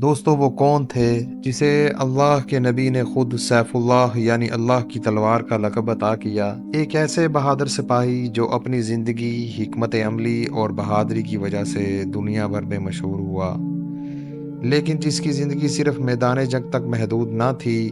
دوستو وہ کون تھے جسے اللہ کے نبی نے خود سیف اللہ یعنی اللہ کی تلوار کا لقب عطا کیا؟ ایک ایسے بہادر سپاہی جو اپنی زندگی، حکمت عملی اور بہادری کی وجہ سے دنیا بھر میں مشہور ہوا، لیکن جس کی زندگی صرف میدان جنگ تک محدود نہ تھی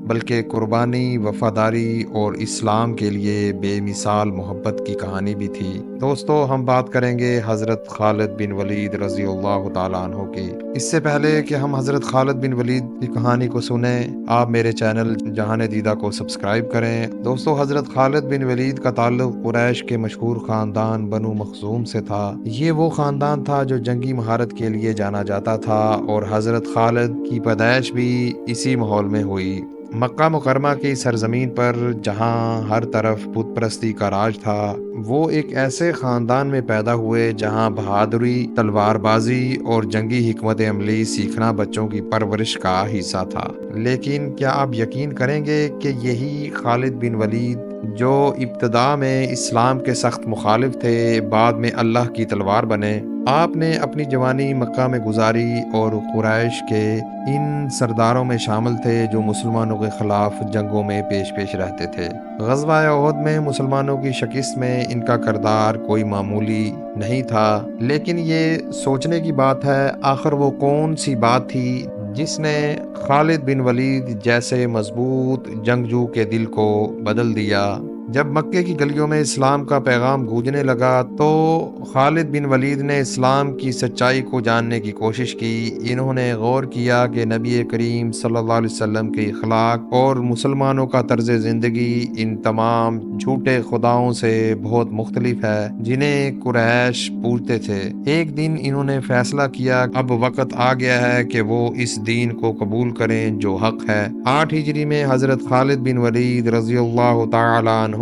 بلکہ قربانی، وفاداری اور اسلام کے لیے بے مثال محبت کی کہانی بھی تھی۔ دوستو ہم بات کریں گے حضرت خالد بن ولید رضی اللہ تعالیٰ عنہ کی۔ اس سے پہلے کہ ہم حضرت خالد بن ولید کی کہانی کو سنیں، آپ میرے چینل جہان دیدہ کو سبسکرائب کریں۔ دوستو حضرت خالد بن ولید کا تعلق قریش کے مشہور خاندان بنو مخزوم سے تھا۔ یہ وہ خاندان تھا جو جنگی مہارت کے لیے جانا جاتا تھا اور حضرت خالد کی پیدائش بھی اسی ماحول میں ہوئی۔ مکہ مکرمہ کی سرزمین پر جہاں ہر طرف بت پرستی کا راج تھا، وہ ایک ایسے خاندان میں پیدا ہوئے جہاں بہادری، تلوار بازی اور جنگی حکمت عملی سیکھنا بچوں کی پرورش کا حصہ تھا۔ لیکن کیا آپ یقین کریں گے کہ یہی خالد بن ولید جو ابتدا میں اسلام کے سخت مخالف تھے، بعد میں اللہ کی تلوار بنے؟ آپ نے اپنی جوانی مکہ میں گزاری اور قریش کے ان سرداروں میں شامل تھے جو مسلمانوں کے خلاف جنگوں میں پیش رہتے تھے۔ غزوہ احد میں مسلمانوں کی شکست میں ان کا کردار کوئی معمولی نہیں تھا، لیکن یہ سوچنے کی بات ہے آخر وہ کون سی بات تھی جس نے خالد بن ولید جیسے مضبوط جنگجو کے دل کو بدل دیا؟ جب مکے کی گلیوں میں اسلام کا پیغام گونجنے لگا تو خالد بن ولید نے اسلام کی سچائی کو جاننے کی کوشش کی۔ انہوں نے غور کیا کہ نبی کریم صلی اللہ علیہ وسلم کے اخلاق اور مسلمانوں کا طرز زندگی ان تمام جھوٹے خداؤں سے بہت مختلف ہے جنہیں قریش پوجتے تھے۔ ایک دن انہوں نے فیصلہ کیا اب وقت آ گیا ہے کہ وہ اس دین کو قبول کریں جو حق ہے۔ 8 ہجری میں حضرت خالد بن ولید رضی اللہ تعالی عنہ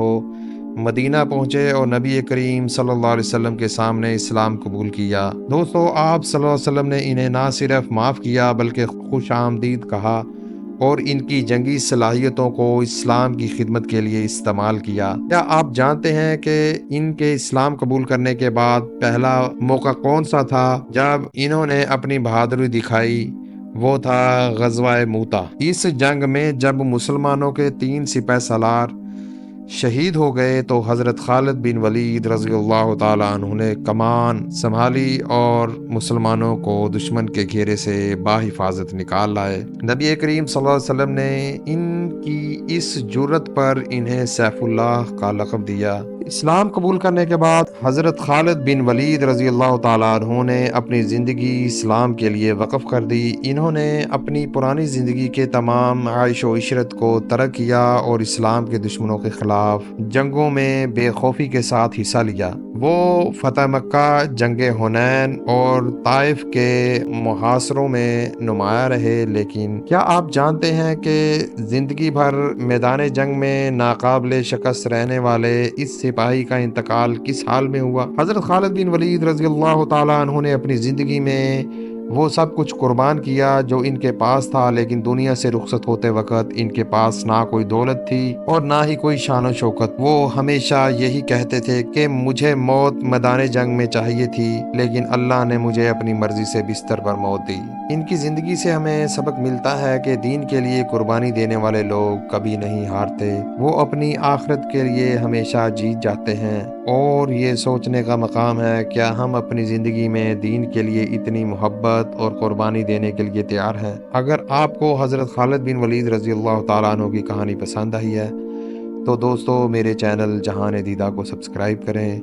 مدینہ پہنچے اور نبی کریم صلی اللہ علیہ وسلم کے سامنے اسلام قبول کیا۔ دوستو آپ صلی اللہ علیہ وسلم نے انہیں نہ صرف معاف کیا بلکہ خوش آمدید کہا اور ان کی جنگی صلاحیتوں کو اسلام کی خدمت کے لیے استعمال کیا۔ کیا آپ جانتے ہیں کہ ان کے اسلام قبول کرنے کے بعد پہلا موقع کون سا تھا جب انہوں نے اپنی بہادری دکھائی؟ وہ تھا غزوہ موتا۔ اس جنگ میں جب مسلمانوں کے 3 سپہ سالار شہید ہو گئے تو حضرت خالد بن ولید رضی اللہ تعالیٰ عنہ نے کمان سنبھالی اور مسلمانوں کو دشمن کے گھیرے سے بحفاظت نکال لائے۔ نبی کریم صلی اللہ علیہ وسلم نے ان کی اس جرت پر انہیں سیف اللہ کا لقب دیا۔ اسلام قبول کرنے کے بعد حضرت خالد بن ولید رضی اللہ تعالیٰ عنہ نے اپنی زندگی اسلام کے لیے وقف کر دی۔ انہوں نے اپنی پرانی زندگی کے تمام عیش و عشرت کو ترک کیا اور اسلام کے دشمنوں کے خلاف جنگوں میں بے خوفی کے ساتھ حصہ لیا۔ وہ فتح مکہ، جنگ حنین اور طائف کے محاصروں میں نمایاں رہے، لیکن کیا آپ جانتے ہیں کہ زندگی بھر میدان جنگ میں ناقابل شکست رہنے والے اس سپاہی کا انتقال کس حال میں ہوا؟ حضرت خالد بن ولید رضی اللہ تعالیٰ عنہ نے اپنی زندگی میں وہ سب کچھ قربان کیا جو ان کے پاس تھا، لیکن دنیا سے رخصت ہوتے وقت ان کے پاس نہ کوئی دولت تھی اور نہ ہی کوئی شان و شوکت۔ وہ ہمیشہ یہی کہتے تھے کہ مجھے موت میدان جنگ میں چاہیے تھی، لیکن اللہ نے مجھے اپنی مرضی سے بستر پر موت دی۔ ان کی زندگی سے ہمیں سبق ملتا ہے کہ دین کے لیے قربانی دینے والے لوگ کبھی نہیں ہارتے، وہ اپنی آخرت کے لیے ہمیشہ جیت جاتے ہیں۔ اور یہ سوچنے کا مقام ہے کیا ہم اپنی زندگی میں دین کے لیے اتنی محبت اور قربانی دینے کے لیے تیار ہیں؟ اگر آپ کو حضرت خالد بن ولید رضی اللہ تعالیٰ عنہ کی کہانی پسند آئی ہے تو دوستو میرے چینل جہان دیدہ کو سبسکرائب کریں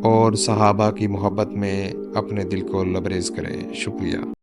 اور صحابہ کی محبت میں اپنے دل کو لبریز کریں۔ شکریہ۔